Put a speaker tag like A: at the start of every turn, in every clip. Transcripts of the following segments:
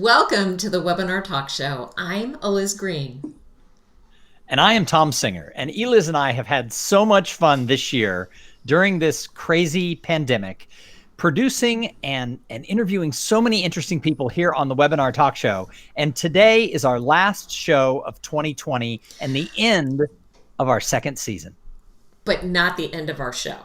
A: Welcome to the Webinar Talk Show. I'm Eliz Green.
B: And I am Tom Singer. And Eliz and I have had so much fun this year during this crazy pandemic, producing and interviewing so many interesting people here on the Webinar Talk Show. And today is our last show of 2020 and the end of our second season.
A: But not the end of our show.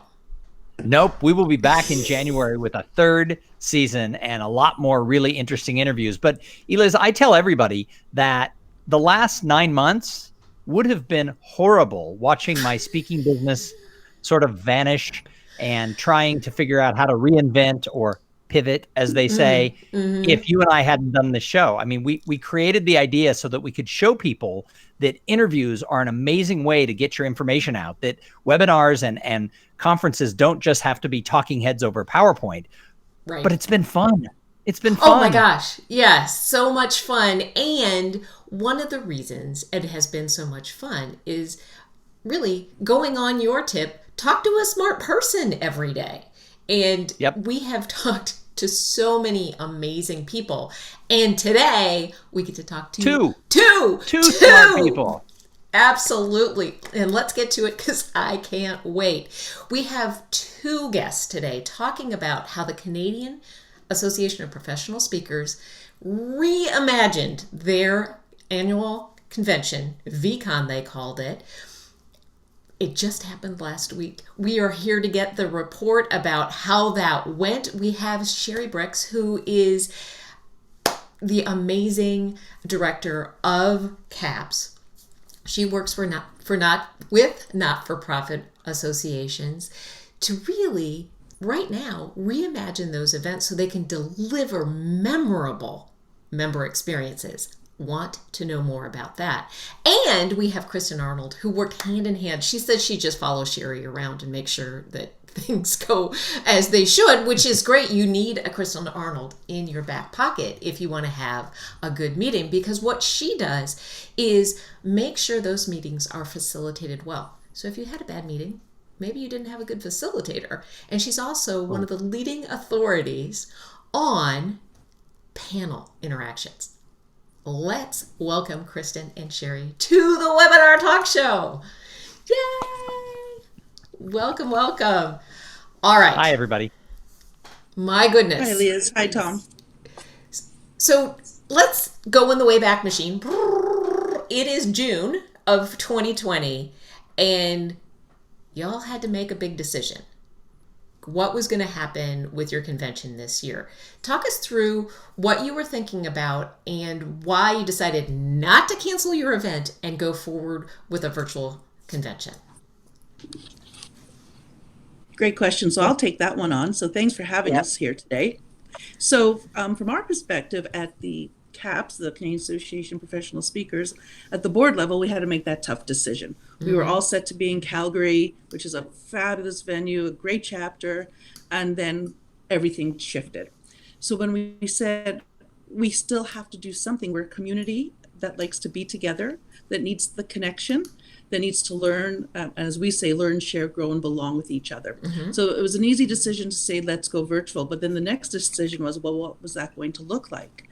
B: Nope. We will be back in January with a third season and a lot more really interesting interviews. But Eliz, I tell everybody that the last 9 months would have been horrible watching my speaking business sort of vanish and trying to figure out how to reinvent or pivot, as they say, if you and I hadn't done this show. I mean, we created the idea so that we could show people that interviews are an amazing way to get your information out, that webinars and conferences don't just have to be talking heads over PowerPoint, right? But it's been fun. It's been fun.
A: Oh my gosh. Yes. So much fun. And one of the reasons it has been so much fun is really going on your tip, talk to a smart person every day. And we have talked to so many amazing people. And today we get to talk to two
B: smart people.
A: Absolutely. And let's get to it because I can't wait. We have two guests today talking about how the Canadian Association of Professional Speakers reimagined their annual convention, VCon they called it. It just happened last week. We are here to get the report about how that went. We have Sherry Bricks, who is the amazing director of CAPS. She works with not-for-profit associations to really, right now, reimagine those events so they can deliver memorable member experiences. Want to know more about that. And we have Kristen Arnold, who worked hand in hand. She said she just follows Sherry around and makes sure that things go as they should, which is great. You need a Kristen Arnold in your back pocket if you want to have a good meeting, because what she does is make sure those meetings are facilitated well. So if you had a bad meeting, maybe you didn't have a good facilitator. And she's also one of the leading authorities on panel interactions. Let's welcome Kristen and Sherry to the Webinar Talk Show. Yay! Welcome, welcome. All right.
B: Hi, everybody.
A: My goodness.
C: Hi, Liz. Hi, Tom.
A: So let's go in the Wayback Machine. It is June of 2020, and y'all had to make a big decision. What was going to happen with your convention this year? Talk us through what you were thinking about and why you decided not to cancel your event and go forward with a virtual convention.
C: Great question. So I'll take that one on. So thanks for having us here today. So from our perspective at the CAPS, the Canadian Association of Professional Speakers, at the board level, we had to make that tough decision. We were all set to be in Calgary, which is a fabulous venue, a great chapter, and then everything shifted. So when we said we still have to do something, we're a community that likes to be together, that needs the connection, that needs to learn, as we say, learn, share, grow, and belong with each other. So it was an easy decision to say, let's go virtual. But then the next decision was, well, what was that going to look like?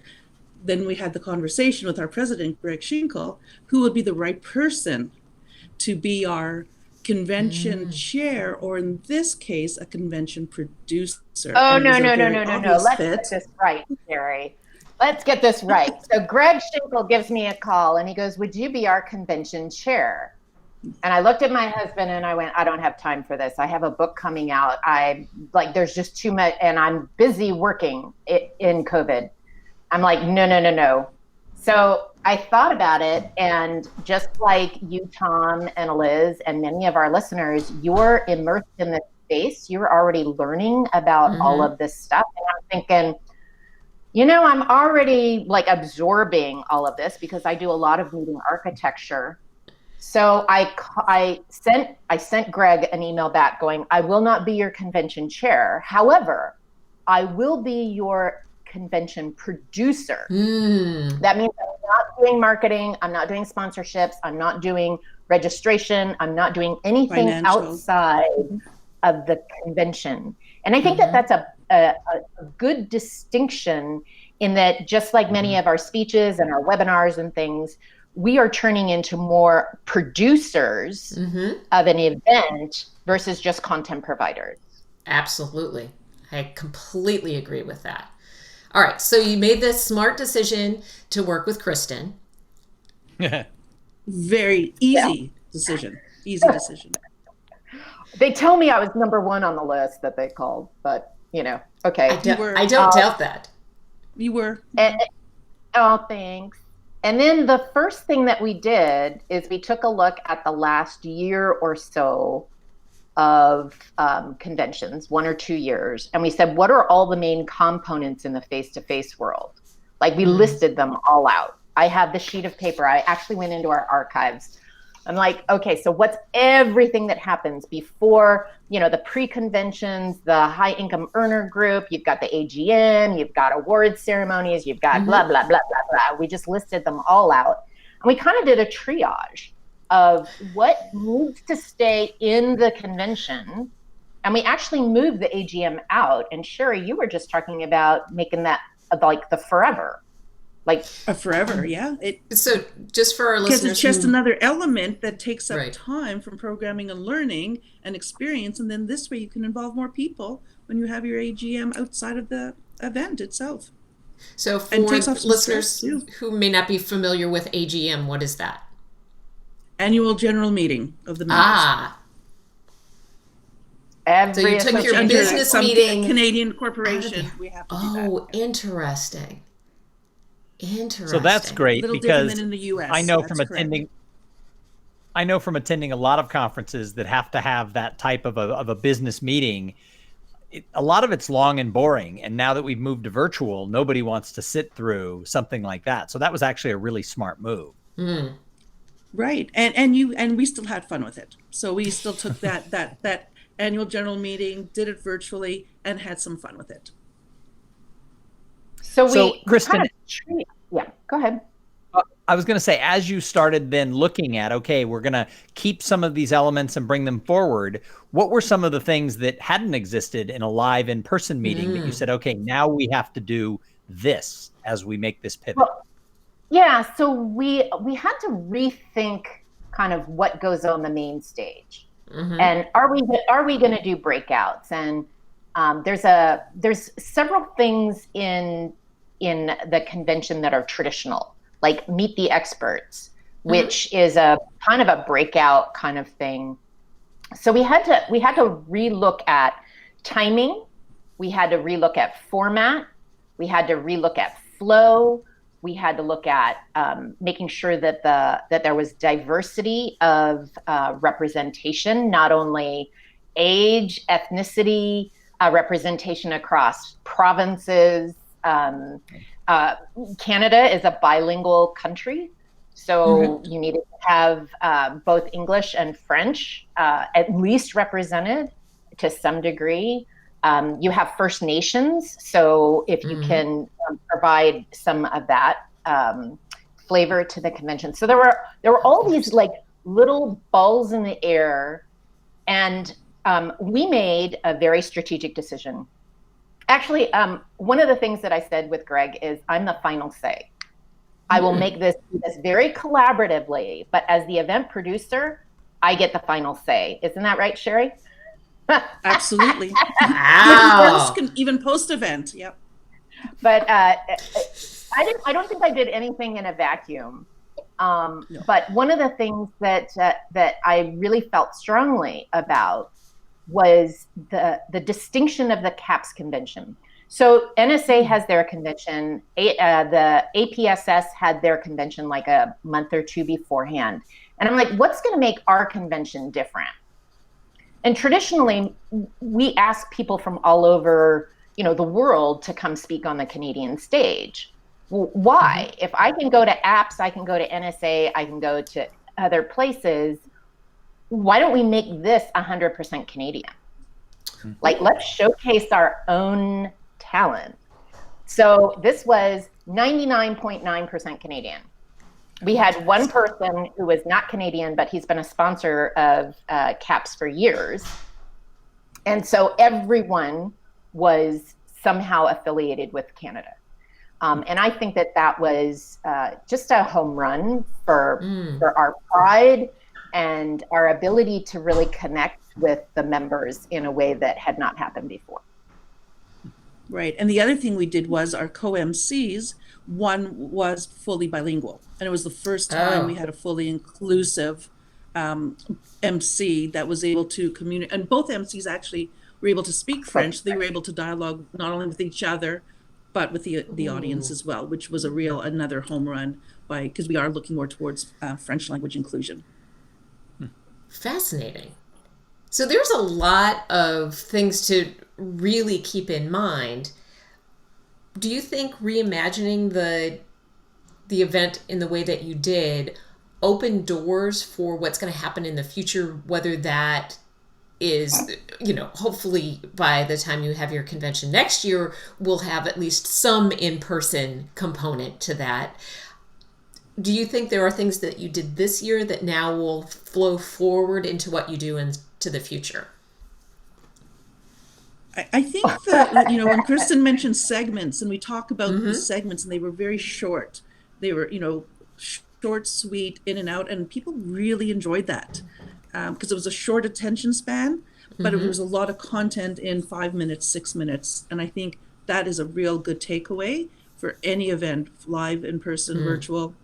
C: Then we had the conversation with our president, Greg Schinkel, who would be the right person to be our convention chair, or in this case, a convention producer.
D: Oh, no. Let's get this right, Sherry. Let's get this right. So Greg Schinkel gives me a call and he goes, would you be our convention chair? And I looked at my husband and I went, I don't have time for this. I have a book coming out. There's just too much, and I'm busy working in COVID. I'm like, no. So I thought about it, and just like you, Tom and Liz, and many of our listeners, you're immersed in this space. You're already learning about all of this stuff. And I'm thinking, I'm already absorbing all of this because I do a lot of meeting architecture. So I sent Greg an email back going, I will not be your convention chair. However, I will be your convention producer. That means I'm not doing marketing. I'm not doing sponsorships. I'm not doing registration. I'm not doing anything outside of the convention. And I think that that's a good distinction in that just like many of our speeches and our webinars and things, we are turning into more producers of an event versus just content providers.
A: Absolutely. I completely agree with that. All right. So you made this smart decision to work with Kristen.
C: Very easy decision. Easy decision.
D: They tell me I was number one on the list that they called, but okay.
A: I don't doubt that.
C: You were.
D: Oh, thanks. And then the first thing that we did is we took a look at the last year or so of conventions, 1 or 2 years. And we said, what are all the main components in the face-to-face world? Like we listed them all out. I have the sheet of paper. I actually went into our archives. I'm like, okay, so what's everything that happens before, the pre-conventions, the high income earner group, you've got the AGM, you've got award ceremonies, you've got blah, blah, blah, blah, blah. We just listed them all out. And we kind of did a triage of what needs to stay in the convention. And we actually moved the AGM out. And Sherry, you were just talking about making that like the forever. Like
C: a forever, yeah.
A: So just for our listeners,
C: because it's just another element that takes up
A: Right.
C: time from programming and learning and experience, and then this way you can involve more people when you have your AGM outside of the event itself.
A: So for
C: And it takes off some
A: listeners
C: stress, too.
A: who may not be familiar with AGM, what is that?
C: Annual general meeting of the members.
A: So you took your
C: Under
A: business
C: some
A: meeting.
C: Canadian corporation, we have to do that.
A: Oh, interesting.
B: So that's great
C: Little
B: because
C: different than in the US.
B: I know
C: that's
B: from
C: correct.
B: attending a lot of conferences that have to have that type of a business meeting. A lot of it's long and boring. And now that we've moved to virtual, nobody wants to sit through something like that. So that was actually a really smart move.
C: Right. And we still had fun with it. So we still took that annual general meeting, did it virtually, and had some fun with it.
D: So
B: Kristen,
D: yeah, go ahead.
B: I was going to say, as you started then looking at, okay, we're going to keep some of these elements and bring them forward. What were some of the things that hadn't existed in a live in-person meeting that you said, okay, now we have to do this as we make this pivot?
D: Well, yeah, so we had to rethink kind of what goes on the main stage, and are we going to do breakouts? And there's several things in the convention that are traditional, like meet the experts, which is a kind of a breakout kind of thing. So we had to relook at timing, we had to relook at format, we had to relook at flow, we had to look at making sure that there was diversity of representation, not only age, ethnicity, representation across provinces. Canada is a bilingual country, so you needed to have both English and French at least represented to some degree. You have First Nations, so if you can provide some of that flavor to the convention. So there were all these like little balls in the air, and we made a very strategic decision. Actually, one of the things that I said with Greg is I'm the final say. I will make this very collaboratively, but as the event producer, I get the final say. Isn't that right, Sherry?
C: Absolutely.
A: Wow.
C: Even post-event. Yep.
D: But I don't think I did anything in a vacuum. No. But one of the things that I really felt strongly about was the distinction of the CAPS convention. So NSA has their convention. The APSS had their convention like a month or two beforehand. And I'm like, what's going to make our convention different? And traditionally, we ask people from all over, the world to come speak on the Canadian stage. Well, why? If I can go to apps, I can go to NSA, I can go to other places. Why don't we make this 100% Canadian? Like, let's showcase our own talent. So this was 99.9% Canadian. We had one person who was not Canadian, but he's been a sponsor of CAPS for years. And so everyone was somehow affiliated with Canada. And I think that was just a home run for our pride and our ability to really connect with the members in a way that had not happened before.
C: Right. And the other thing we did was our co-MCs, one was fully bilingual. And it was the first time we had a fully inclusive MC that was able to communicate. And both MCs actually were able to speak French. They were able to dialogue not only with each other, but with the audience as well, which was another home run because we are looking more towards French language inclusion.
A: Fascinating. So there's a lot of things to really keep in mind. Do you think reimagining the event in the way that you did opened doors for what's going to happen in the future, whether that is, hopefully by the time you have your convention next year, we'll have at least some in-person component to that. Do you think there are things that you did this year that now will flow forward into what you do into the future?
C: I think that, when Kristen mentioned segments and we talk about the segments and they were very short, they were, short, sweet, in and out, and people really enjoyed that because it was a short attention span, but it was a lot of content in 5 minutes, 6 minutes. And I think that is a real good takeaway for any event, live, in person, virtual,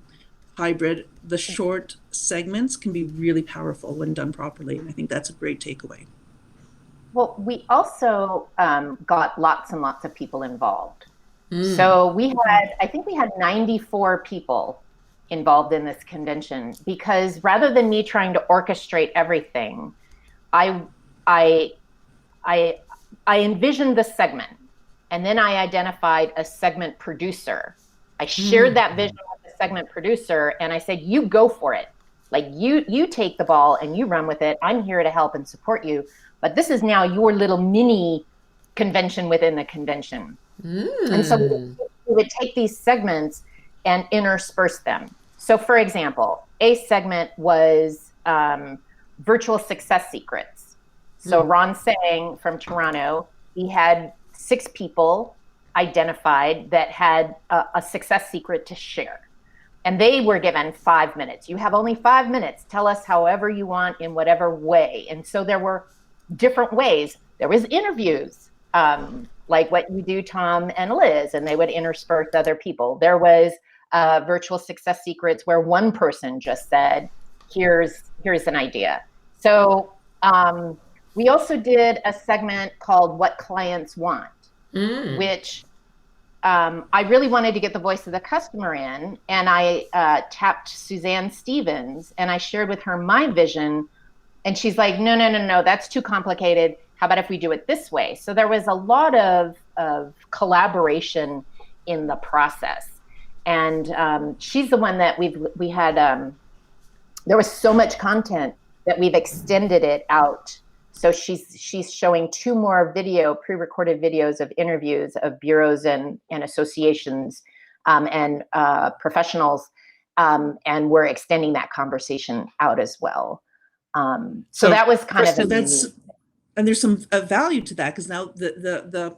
C: hybrid. The short segments can be really powerful when done properly. And I think that's a great takeaway.
D: Well, we also got lots and lots of people involved. So I think we had 94 people involved in this convention, because rather than me trying to orchestrate everything, I envisioned the segment, and then I identified a segment producer. I shared that vision with the segment producer, and I said, you go for it. Like you take the ball and you run with it. I'm here to help and support you. But this is now your little mini convention within the convention. And so we would take these segments and intersperse them. So for example, a segment was virtual success secrets. So Ron Sang from Toronto, he had 6 people identified that had a success secret to share. And they were given 5 minutes. You have only 5 minutes. Tell us however you want, in whatever way. And so there were different ways. There was interviews, like what you do, Tom and Liz, and they would intersperse other people. There was virtual success secrets where one person just said, here's an idea. So we also did a segment called What Clients Want, which I really wanted to get the voice of the customer in. And I tapped Suzanne Stevens and I shared with her my vision. And she's like, no, that's too complicated. How about if we do it this way? So there was a lot of collaboration in the process. And she's the one that we had, there was so much content that we've extended it out. So she's showing 2 more pre-recorded videos of interviews of bureaus and associations and professionals. And we're extending that conversation out as well. So that was kind of
C: and there's some value to that, because now the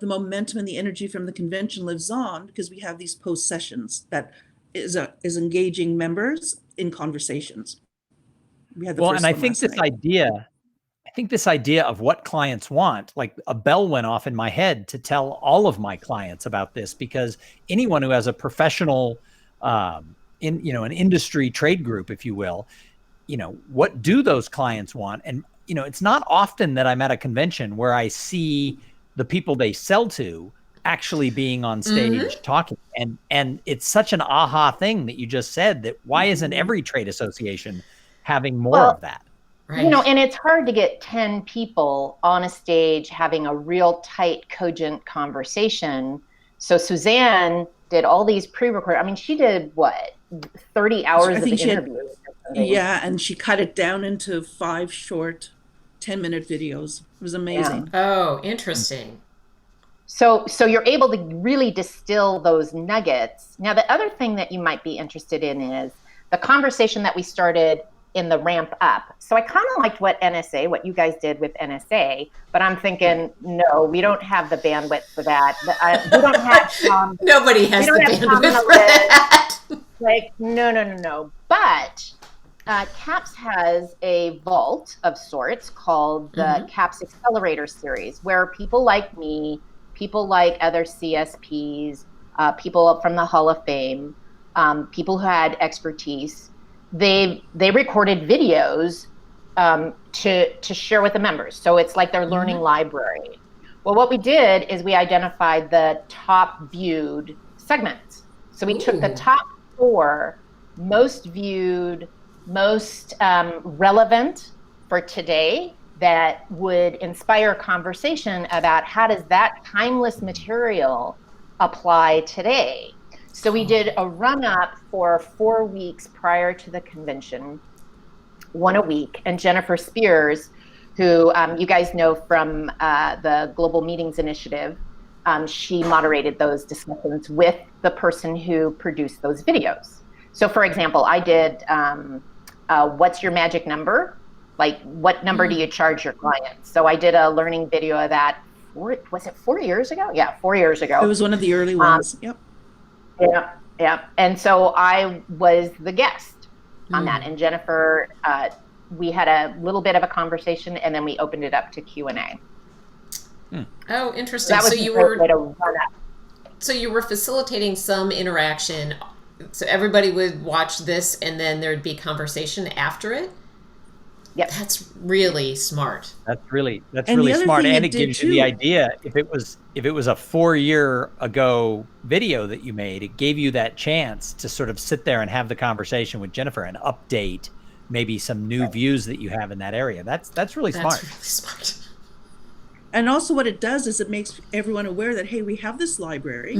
C: momentum and the energy from the convention lives on, because we have these post sessions that is engaging members in conversations. We had the first
B: and I
C: one
B: think
C: last night.
B: this idea of what clients want, like a bell went off in my head to tell all of my clients about this, because anyone who has a professional, an industry trade group, if you will, what do those clients want? And, it's not often that I'm at a convention where I see the people they sell to actually being on stage talking. And it's such an aha thing that you just said, that why isn't every trade association having more of that?
D: Right. And it's hard to get 10 people on a stage having a real tight, cogent conversation. So Suzanne did all these pre-recorded. I mean, she did 30 hours of interviews.
C: Yeah, and she cut it down into 5 short 10-minute videos. It was amazing.
A: Yeah. Oh, interesting.
D: So you're able to really distill those nuggets. Now, the other thing that you might be interested in is the conversation that we started in the ramp up. So I kind of liked what you guys did with NSA, but I'm thinking, no, we don't have the bandwidth for that. We don't have
A: nobody has the bandwidth for that.
D: Like, no. But CAPS has a vault of sorts called the CAPS Accelerator Series, where people like me, people like other CSPs, people from the Hall of Fame, people who had expertise, they recorded videos to share with the members. So it's like their learning library. Well, what we did is we identified the top viewed segments. So we took the top 4 most viewed, most relevant for today that would inspire conversation about how does that timeless material apply today. So we did a run-up for 4 weeks prior to the convention, 1 a week, and Jennifer Spears, who you guys know from the Global Meetings Initiative, she moderated those discussions with the person who produced those videos. So for example, I did what's your magic number? Like, what number do you charge your clients? So I did a learning video of that, was it 4 years ago? Yeah, 4 years ago.
C: It was one of the early ones. Yep.
D: Yeah. And so I was the guest on that. And Jennifer, we had a little bit of a conversation, and then we opened it up to Q&A.
A: Oh, interesting.
D: So
A: you were facilitating some interaction. So everybody would watch this, and then there'd be conversation after it.
D: Yep.
A: That's really smart.
B: That's really smart. And it gives you the idea, if it was a 4 year ago video that you made, it gave you that chance to sort of sit there and have the conversation with Jennifer and update maybe some new views that you have in that area. That's really smart.
A: That's really smart.
C: And also what it does is it makes everyone aware that, hey, we have this library,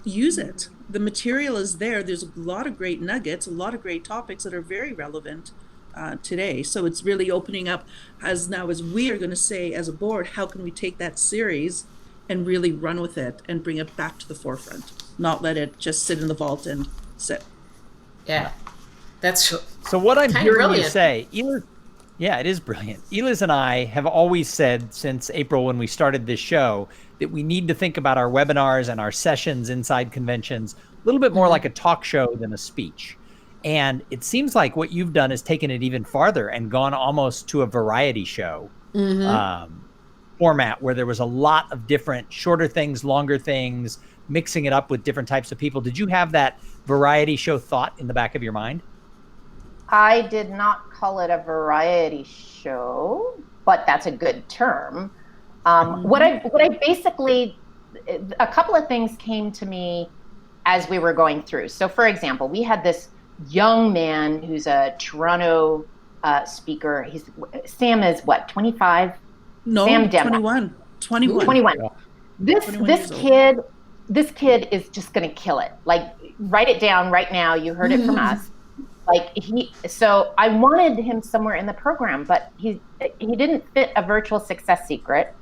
C: use it. The material is there. There's a lot of great nuggets, a lot of great topics that are very relevant today. So it's really opening up as we are going to say as a board, how can we take that series and really run with it and bring it back to the forefront, not let it just sit in the vault and sit.
A: Yeah. That's
B: so what I'm hearing
A: brilliant.
B: You say, yeah, it is brilliant. Eliz and I have always said since April when we started this show that we need to think about our webinars and our sessions inside conventions a little bit more like a talk show than a speech. And it seems like what you've done is taken it even farther and gone almost to a variety show format where there was a lot of different shorter things, longer things, mixing it up with different types of people. Did you have that variety show thought in the back of your mind?
D: I did not call it a variety show, but that's a good term. What I basically, a couple of things came to me as we were going through. So for example, we had this young man who's a Toronto speaker. Sam is what, 25?
C: No,
D: Sam
C: 21.
D: 21. This kid is just going to kill it. Like, write it down right now. You heard it from us. Like so I wanted him somewhere in the program, but he didn't fit a virtual success secret.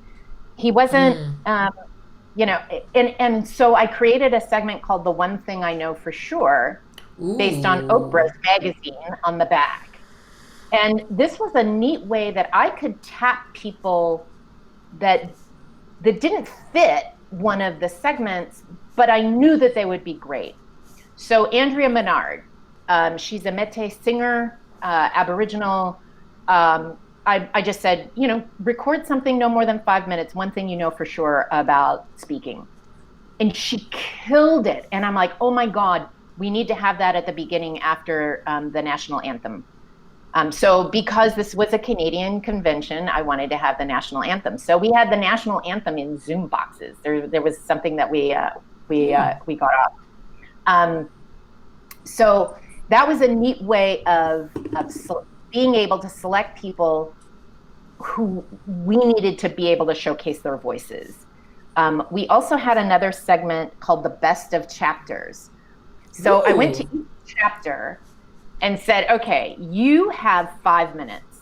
D: He wasn't, and so I created a segment called The One Thing I Know for Sure, based on Oprah's magazine on the back. And this was a neat way that I could tap people that didn't fit one of the segments, but I knew that they would be great. So Andrea Menard, she's a Métis singer, Aboriginal. I just said, record something no more than 5 minutes, one thing you know for sure about speaking. And she killed it. And I'm like, oh my God, we need to have that at the beginning after the national anthem. So because this was a Canadian convention, I wanted to have the national anthem. So we had the national anthem in Zoom boxes. There was something that we got off. So that was a neat way of being able to select people who we needed to be able to showcase their voices. We also had another segment called the Best of Chapters. So I went to each chapter and said, okay, you have 5 minutes.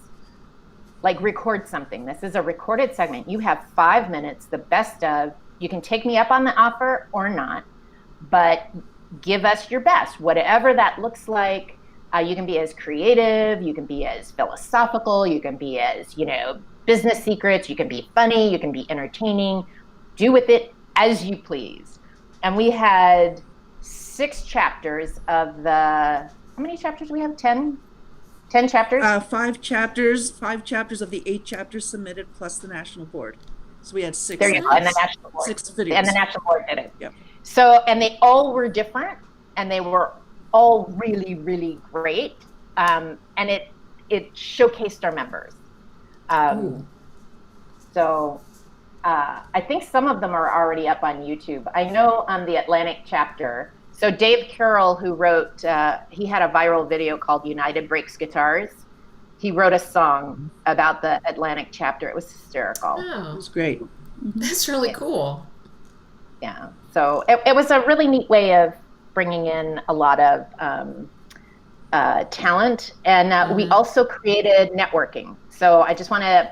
D: Like, record something. This is a recorded segment. You have 5 minutes, the best of. You can take me up on the offer or not, but give us your best, whatever that looks like. You can be as creative, you can be as philosophical, you can be as, business secrets, you can be funny, you can be entertaining. Do with it as you please. And we had 6 chapters of how many chapters do we have? 10 chapters?
C: 5 chapters of the 8 chapters submitted plus the national board. So we had 6.
D: There you go, and the national board.
C: 6 videos.
D: And the national board did it.
C: Yep.
D: So, and they all were different, and they were all really, really great. And it showcased our members. So I think some of them are already up on YouTube. I know on the Atlantic chapter, so Dave Carroll, who wrote, he had a viral video called United Breaks Guitars. He wrote a song about the Atlantic chapter. It was hysterical.
A: Oh,
C: It was great.
A: that's really cool.
D: Yeah. So it was a really neat way of bringing in a lot of talent. And we also created networking. So I just want to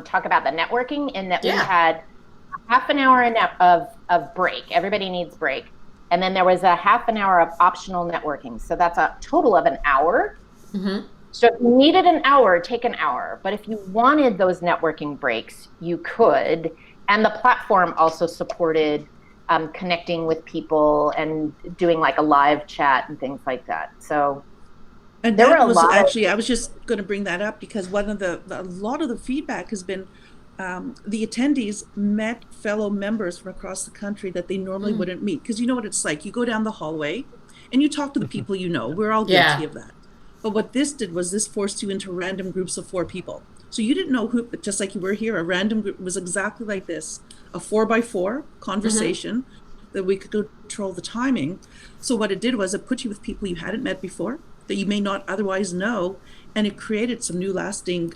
D: talk about the networking in that we had a half an hour of break. Everybody needs break. And then there was a half an hour of optional networking. So that's a total of an hour.
A: Mm-hmm.
D: So if you needed an hour, take an hour. But if you wanted those networking breaks, you could. And the platform also supported connecting with people and doing like a live chat and things like that. So
C: And
D: there were
C: that
D: a
C: was
D: lot
C: actually, I was just going to bring that up because a lot of the feedback has been the attendees met fellow members from across the country that they normally wouldn't meet. Because you know what it's like. You go down the hallway and you talk to the people you know. We're all guilty of that. But what this did was this forced you into random groups of 4 people. So you didn't know who, but just like you were here, a random group was exactly like this, a 4x4 conversation that we could control the timing. So what it did was it put you with people you hadn't met before that you may not otherwise know, and it created some new lasting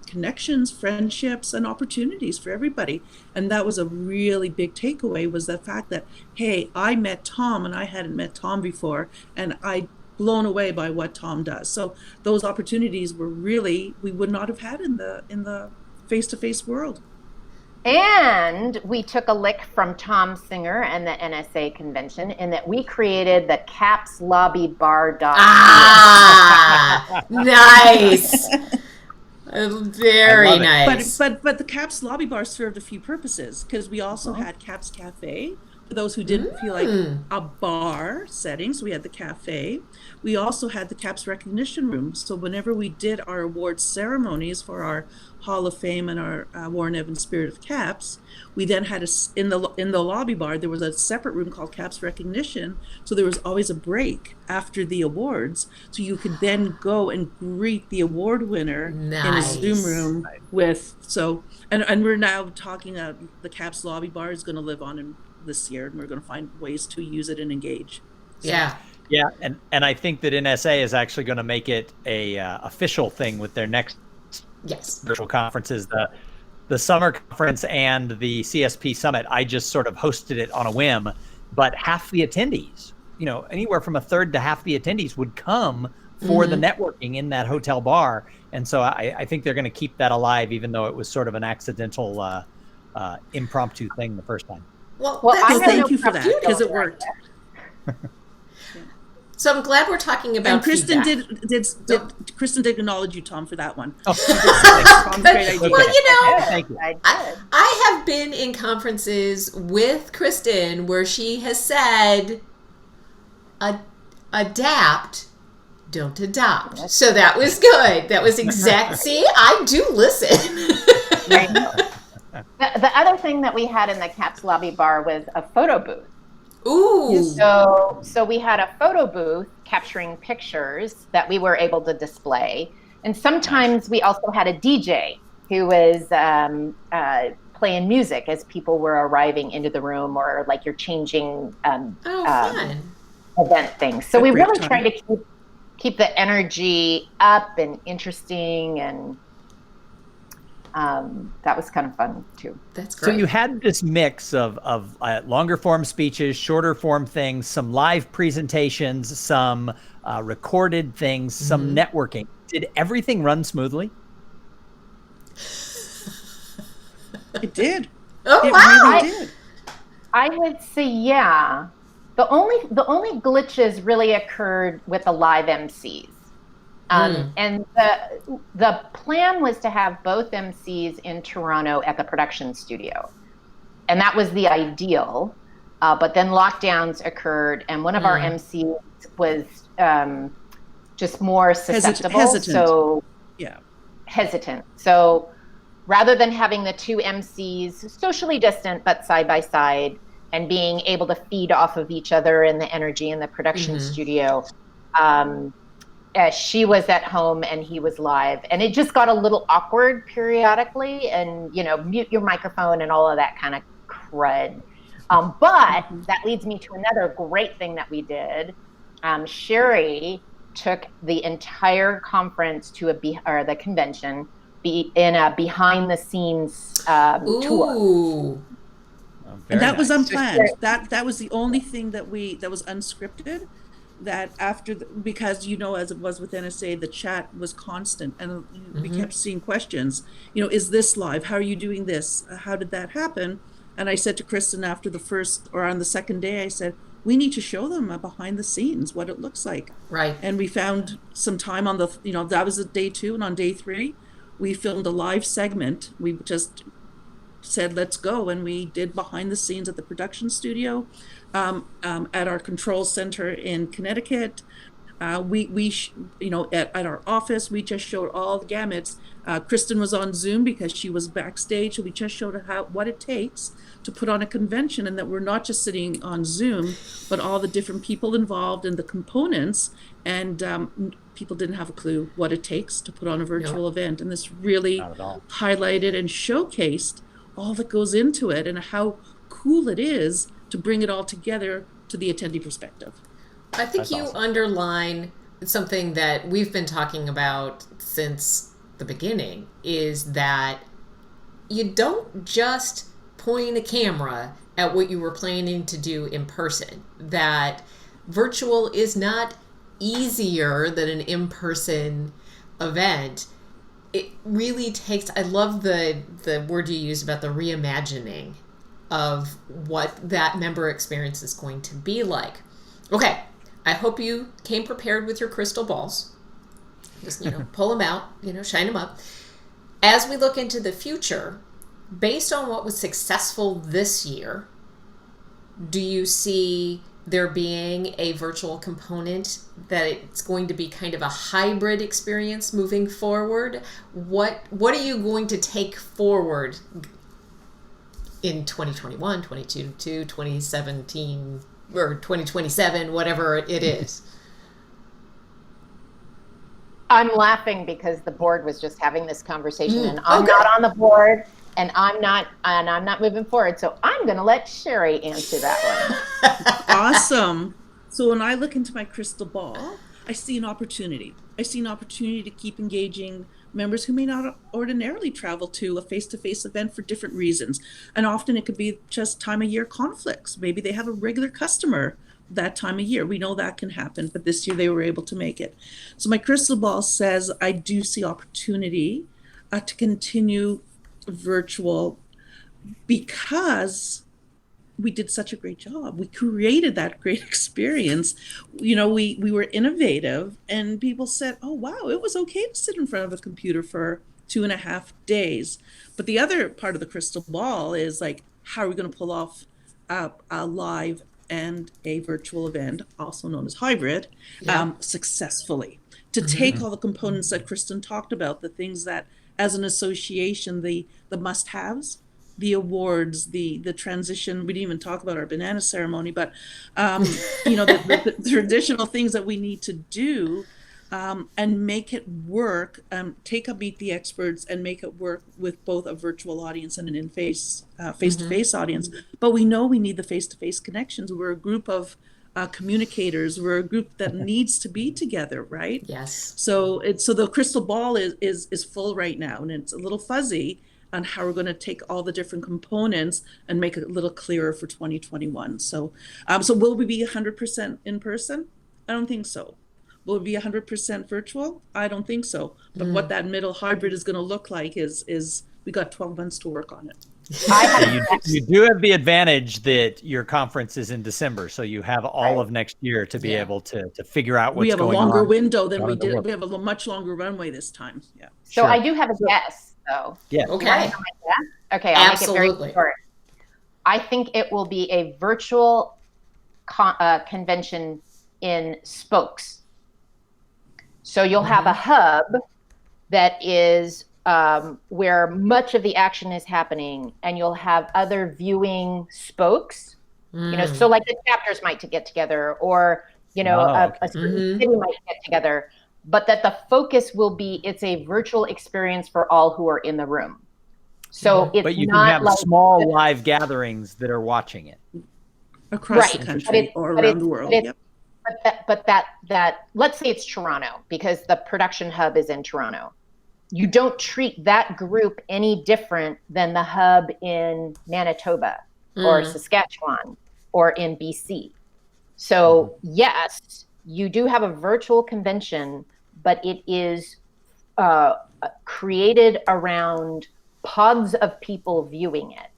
C: connections, friendships, and opportunities for everybody. And that was a really big takeaway, was the fact that, hey, I met Tom and I hadn't met Tom before, and I blown away by what Tom does. So those opportunities were really, we would not have had in the face-to-face world.
D: And we took a lick from Tom Singer and the NSA convention in that we created the Caps Lobby Bar.
A: Ah, nice. Very nice.
C: But the Caps Lobby Bar served a few purposes, because we also had Caps Cafe for those who didn't feel like a bar setting. So we had the cafe. We also had the Caps Recognition Room. So whenever we did our awards ceremonies for our Hall of Fame and our Warren Evans Spirit of Caps, we then had in the lobby bar, there was a separate room called Caps Recognition. So there was always a break after the awards, so you could then go and greet the award winner in a Zoom room and we're now talking the Caps Lobby Bar is going to live on this year, and we're going to find ways to use it and engage.
A: Yeah.
B: Yeah, and I think that NSA is actually going to make it a official thing with their next virtual conferences, the summer conference and the CSP summit. I just sort of hosted it on a whim, but half the attendees, anywhere from a third to half the attendees would come for the networking in that hotel bar. And so I think they're going to keep that alive, even though it was sort of an accidental impromptu thing the first time.
A: Well,
C: thank you for that, because it worked.
A: So I'm glad we're talking about.
C: And Kristen
A: feedback.
C: Kristen did acknowledge you, Tom, for that one.
A: Oh.
C: Tom's great idea.
A: Well,
B: thank you.
A: I have been in conferences with Kristen where she has said, "Adapt, don't adopt." So that was good. That was exact. See, I do listen.
D: The other thing that we had in the Caps Lobby Bar was a photo booth.
A: Ooh.
D: So we had a photo booth capturing pictures that we were able to display. And sometimes we also had a DJ who was playing music as people were arriving into the room, or like you're changing
A: fun.
D: Event things. So we really tried to keep the energy up and interesting, and that was kind of fun too.
A: That's great.
B: So you had this mix of longer form speeches, shorter form things, some live presentations, some recorded things, some networking. Did everything run smoothly?
C: It did.
A: Oh,
C: it
A: wow.
C: Really did.
D: I would say, yeah. The only glitches really occurred with the live MCs. And the plan was to have both MCs in Toronto at the production studio. And that was the ideal. But then lockdowns occurred, and one of our MCs was just more susceptible. Hesitant. So rather than having the two MCs socially distant but side by side and being able to feed off of each other and the energy in the production studio, she was at home and he was live, and it just got a little awkward periodically, and mute your microphone and all of that kind of crud. But that leads me to another great thing that we did. Sherry took the entire conference to the convention in a behind the scenes tour.
C: And that was
B: nice.
C: unplanned. That was the only thing that was unscripted. That because as it was with NSA, the chat was constant, and we kept seeing questions. Is this live? How are you doing this? How did that happen? And I said to Kristen after the first or on the second day, I said, we need to show them behind the scenes what it looks like.
A: Right.
C: And we found some time on that was day 2, and on day 3, we filmed a live segment. We just said, let's go. And we did behind the scenes at the production studio, at our control center in Connecticut. At our office, we just showed all the gamuts. Kristen was on Zoom because she was backstage. So we just showed her what it takes to put on a convention, and that we're not just sitting on Zoom, but all the different people involved and the components. And people didn't have a clue what it takes to put on a virtual event. And this really highlighted and showcased all that goes into it and how cool it is to bring it all together to the attendee perspective.
A: I think you underline something that we've been talking about since the beginning, is that you don't just point a camera at what you were planning to do in person. That virtual is not easier than an in-person event. It really takes, I love the word you used about the reimagining of what that member experience is going to be like. Okay, I hope you came prepared with your crystal balls. Just, pull them out, shine them up. As we look into the future, based on what was successful this year, do you see there being a virtual component, that it's going to be kind of a hybrid experience moving forward? What are you going to take forward in 2021, 2022, 2017, or 2027, whatever it is?
D: I'm laughing because the board was just having this conversation, and I'm not on the board, and I'm not moving forward. So I'm going to let Sherry answer that one.
C: Awesome. So when I look into my crystal ball, I see an opportunity. I see an opportunity to keep engaging members who may not ordinarily travel to a face-to-face event for different reasons. And often it could be just time of year conflicts. Maybe they have a regular customer that time of year. We know that can happen, but this year they were able to make it. So my crystal ball says I do see opportunity to continue virtual, because we did such a great job. We created that great experience. We were innovative, and people said, oh, wow, it was okay to sit in front of a computer for 2.5 days. But the other part of the crystal ball is like, how are we going to pull off a live and a virtual event, also known as hybrid, successfully? To take all the components that Kristen talked about, the things that as an association, the must-haves, the awards, the transition. We didn't even talk about our banana ceremony, but the traditional things that we need to do, and make it work. Take up Meet the Experts and make it work with both a virtual audience and an face-to-face audience. But we know we need the face-to-face connections. We're a group of communicators. We're a group that needs to be together, right?
A: Yes.
C: So the crystal ball is full right now, and it's a little fuzzy on how we're going to take all the different components and make it a little clearer for 2021. So will we be 100% in person? I don't think so. Will it be 100% virtual? I don't think so. But what that middle hybrid is going to look like is we got 12 months to work on it.
B: You do have the advantage that your conference is in December, so you have all of next year to be able to figure out what's going on.
C: We have a longer window than we did. We have a much longer runway this time. Yeah.
D: So I do have a guess, though.
B: Yeah.
A: Okay.
D: Okay, I'll make it very short. I think it will be a virtual convention in spokes. So you'll have a hub that is where much of the action is happening, and you'll have other viewing spokes. You know, so like the chapters might get together, or a city might get together, but that the focus will be it's a virtual experience for all who are in the room. So it's
B: but you
D: not
B: can have
D: like
B: small live gatherings that are watching it
C: across the country or around the world.
D: But that let's say it's Toronto, because the production hub is in Toronto. You don't treat that group any different than the hub in Manitoba or Saskatchewan or in BC. So yes, you do have a virtual convention, but it is created around pods of people viewing it.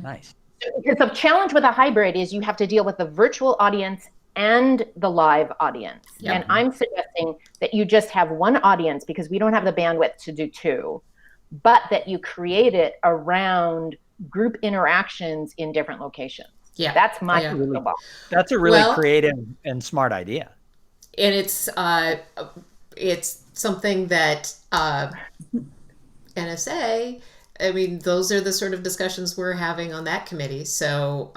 B: Nice.
D: Because the challenge with a hybrid is you have to deal with the virtual audience and the live audience. And I'm suggesting that you just have one audience, because we don't have the bandwidth to do two, but that you create it around group interactions in different locations. Yeah, that's my
B: That's a really creative and smart idea.
A: And it's something that NSA, I mean, those are the sort of discussions we're having on that committee. So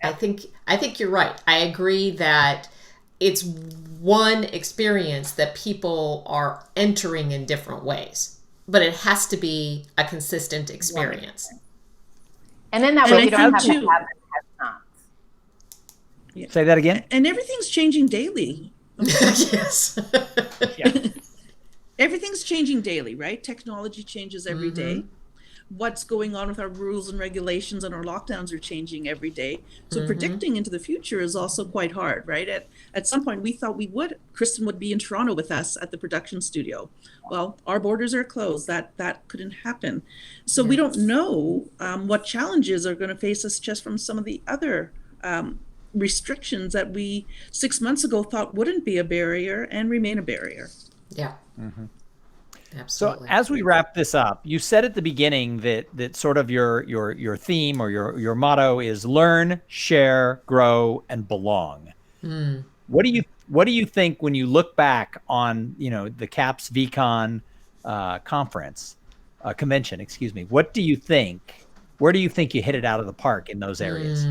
A: I think you're right. I agree that it's one experience that people are entering in different ways, but it has to be a consistent experience.
D: And then that way you don't have to have
B: Say that again.
C: And everything's changing daily.
A: Yes.
C: Everything's changing daily, right? Technology changes every day. What's going on with our rules and regulations and our lockdowns are changing every day. So predicting into the future is also quite hard, right? At some point we thought Kristen would be in Toronto with us at the production studio. Well, our borders are closed. That couldn't happen. So we don't know what challenges are going to face us just from some of the other restrictions that we 6 months ago thought wouldn't be a barrier and remain a barrier.
A: Yeah.
B: So
A: Absolutely.
B: as we wrap this up, you said at the beginning that sort of your theme or your motto is learn, share, grow, and belong. What do you think when you look back on the CAPS VCon convention? Excuse me. What do you think? Where do you think you hit it out of the park in those areas?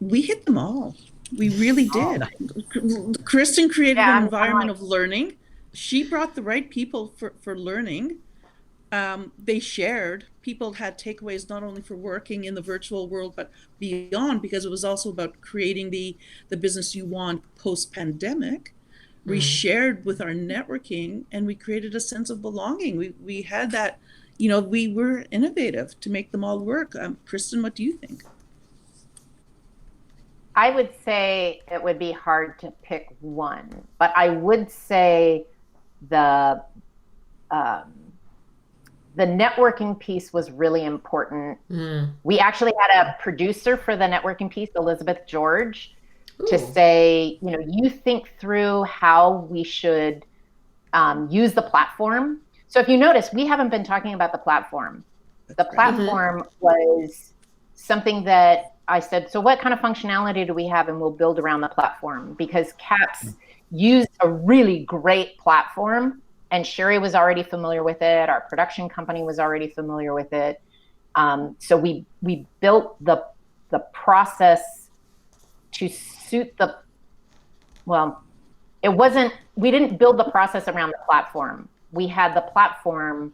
C: We hit them all. We really did. Kristen created an environment of learning. She brought the right people for learning. They shared. People had takeaways not only for working in the virtual world, but beyond, because it was also about creating the business you want post-pandemic. We shared with our networking, and we created a sense of belonging. We had that, we were innovative to make them all work. Kristen, what do you think?
D: I would say it would be hard to pick one, but I would say the networking piece was really important. We actually had a producer for the networking piece, Elizabeth George, to say, you think through how we should use the platform. So if you notice, we haven't been talking about the platform. The platform was something that I said, so what kind of functionality do we have? And we'll build around the platform, because CAPS used a really great platform, and Sherry was already familiar with it. Our production company was already familiar with it. So we built the process to suit we didn't build the process around the platform. We had the platform.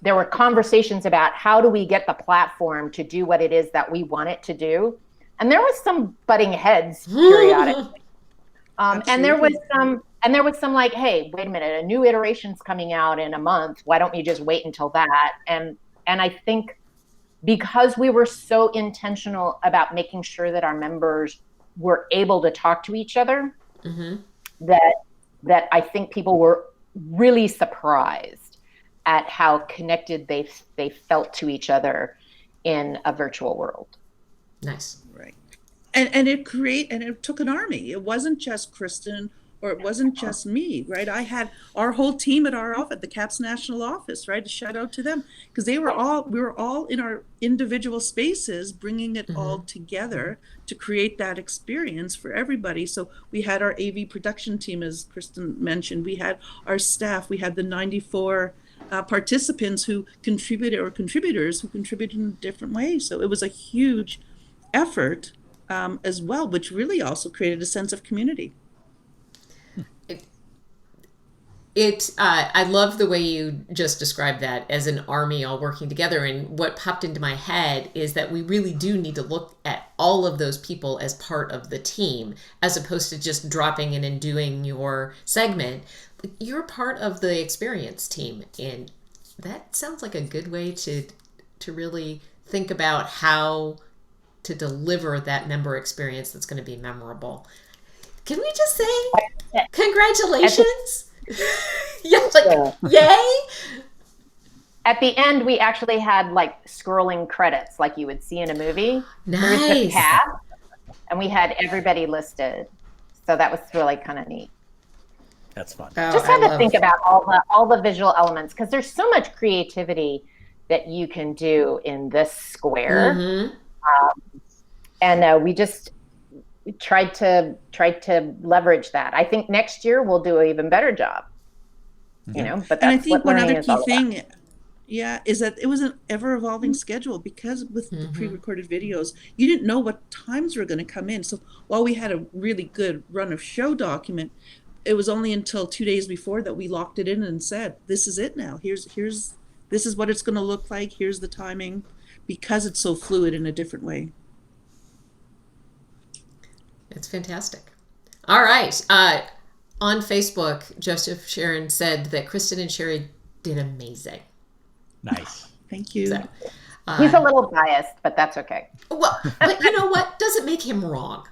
D: There were conversations about how do we get the platform to do what it is that we want it to do. And there was some butting heads periodically. And there was some like, hey, wait a minute, a new iteration's coming out in a month. Why don't you just wait until that? And I think because we were so intentional about making sure that our members were able to talk to each other, that I think people were really surprised at how connected they felt to each other in a virtual world.
A: Nice.
C: Right. And it took an army. It wasn't just Kristen, or it wasn't just me, right? I had our whole team at our office, the CAPS national office, right? A shout out to them, because we were all in our individual spaces, bringing it all together to create that experience for everybody. So we had our AV production team, as Kristen mentioned. We had our staff. We had the 94 participants who contributors who contributed in different ways. So it was a huge effort as well, which really also created a sense of community.
A: I love the way you just described that as an army all working together. And what popped into my head is that we really do need to look at all of those people as part of the team, as opposed to just dropping in and doing your segment. You're part of the experience team. And that sounds like a good way to really think about how to deliver that member experience that's going to be memorable. Can we just say congratulations? Yay!
D: At the end, we actually had like scrolling credits, like you would see in a movie.
A: Nice.
D: And we had everybody listed, so that was really kind of neat.
B: That's fun.
D: Just had to think about all the visual elements, because there's so much creativity that you can do in this square, and we just tried to leverage that. I think next year we'll do an even better job. But that's,
C: and I think one other key thing, is that it was an ever-evolving schedule, because with the pre-recorded videos, you didn't know what times were going to come in. So while we had a really good run of show document, it was only until 2 days before that we locked it in and said, "This is it now. This is what it's going to look like. Here's the timing," because it's so fluid in a different way.
A: It's fantastic. All right. On Facebook, Joseph Sharon said that Kristen and Sherry did amazing.
B: Nice.
C: Thank you.
A: So,
D: he's a little biased, but that's okay.
A: Well, but you know what? Doesn't make him wrong.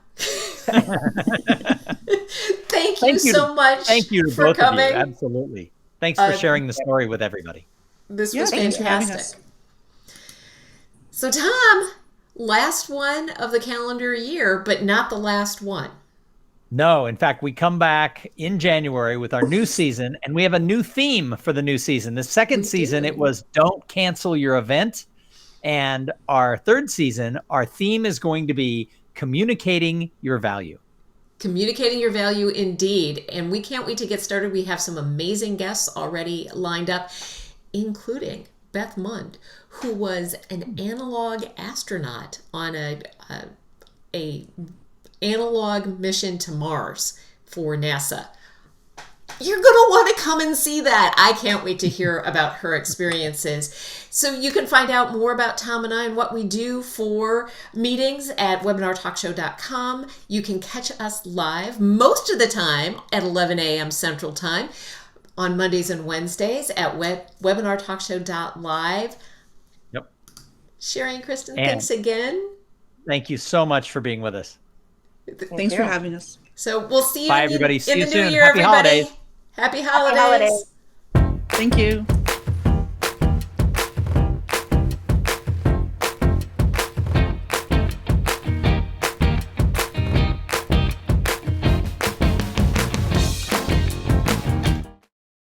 A: Thank you so much.
B: Thank you to
A: for
B: both
A: coming.
B: of you. Absolutely. Thanks for sharing the story with everybody.
A: This was fantastic.
C: having us.
A: So, Tom, last one of the calendar year, but not the last one.
B: No, in fact, we come back in January with our new season, and we have a new theme for the new season. The second season, it was Don't Cancel Your Event. And our third season, our theme is going to be Communicating Your Value.
A: Communicating your value, indeed. And we can't wait to get started. We have some amazing guests already lined up, including Beth Mund, who was an analog astronaut on a analog mission to Mars for NASA. You're going to want to come and see that. I can't wait to hear about her experiences. So you can find out more about Tom and I and what we do for meetings at webinartalkshow.com. You can catch us live most of the time at 11 a.m. Central Time on Mondays and Wednesdays at webinartalkshow.live.
B: Yep.
A: Sherry and Kristen, thanks again.
B: Thank you so much for being with us.
C: Thanks for having us.
A: So we'll see you
B: Bye, everybody.
A: in
B: See
A: the
B: you
A: new
B: soon.
A: year,
B: Happy
A: everybody.
B: holidays.
A: Happy holidays.
C: Thank you.